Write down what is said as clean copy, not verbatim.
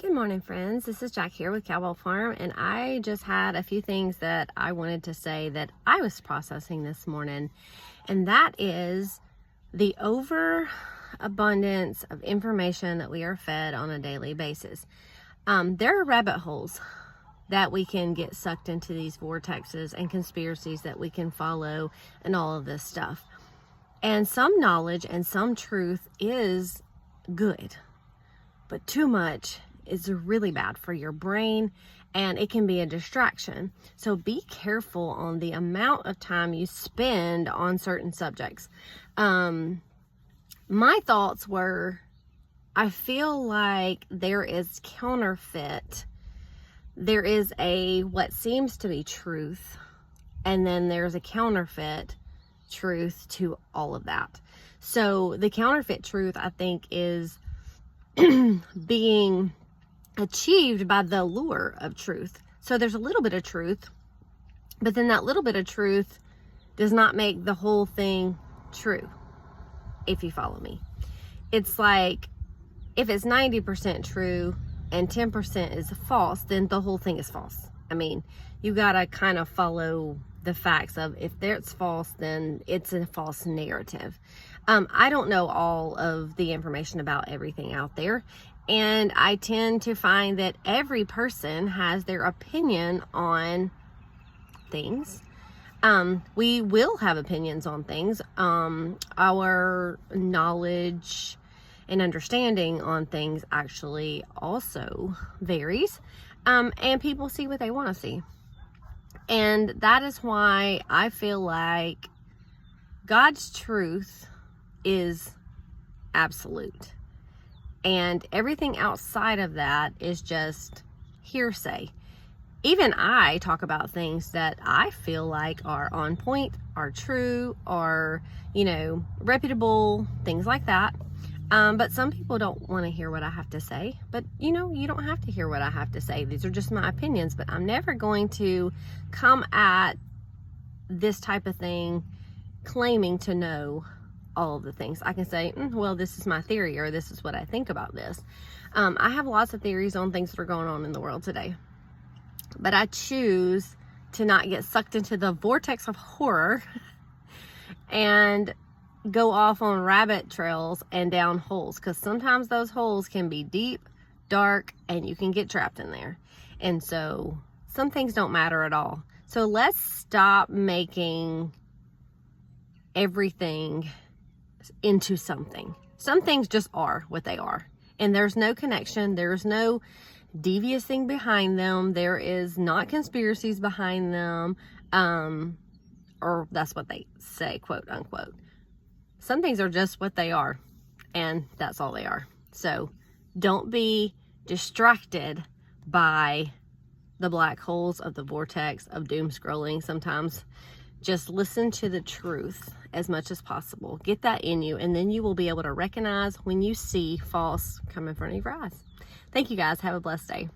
Good morning, friends. This is Jack here with Cowbell Farm, and I just had a few things that I wanted to say that I was processing this morning, and that is the overabundance of information that we are fed on a daily basis. There are rabbit holes that we can get sucked into, these vortexes and conspiracies that we can follow and all of this stuff. And some knowledge and some truth is good, but too much is really bad for your brain, and it can be a distraction. So be careful on the amount of time you spend on certain subjects. My thoughts were, I feel like there is counterfeit. There is what seems to be truth, and then there's a counterfeit truth to all of that. So the counterfeit truth, I think, is being achieved by the allure of truth. So there's a little bit of truth, but then that little bit of truth does not make the whole thing true, if you follow me. It's like, if it's 90% true and 10% is false, then the whole thing is false. I mean, you gotta kind of follow the facts of, if it's false, then it's a false narrative. I don't know all of the information about everything out there, and I tend to find that every person has their opinion on things. We will have opinions on things. Our knowledge and understanding on things actually also varies. And people see what they want to see. And that is why I feel like God's truth is absolute. And everything outside of that is just hearsay. Even I talk about things that I feel like are on point, are true, are, reputable, things like that. But some people don't want to hear what I have to say. But, you don't have to hear what I have to say. These are just my opinions. But I'm never going to come at this type of thing claiming to know all of the things. I can say, well, this is my theory, or this is what I think about this. I have lots of theories on things that are going on in the world today. But I choose to not get sucked into the vortex of horror and go off on rabbit trails and down holes, because sometimes those holes can be deep, dark, and you can get trapped in there. And so some things don't matter at all. So let's stop making everything into something. Some things just are what they are, and there's no connection, there's no devious thing behind them, there is not conspiracies behind them, or that's what they say, quote unquote. Some things are just what they are, and that's all they are. So don't be distracted by the black holes of the vortex of doom scrolling. Sometimes just listen to the truth as much as possible. Get that in you, and then you will be able to recognize when you see false come in front of your eyes. Thank you guys. Have a blessed day.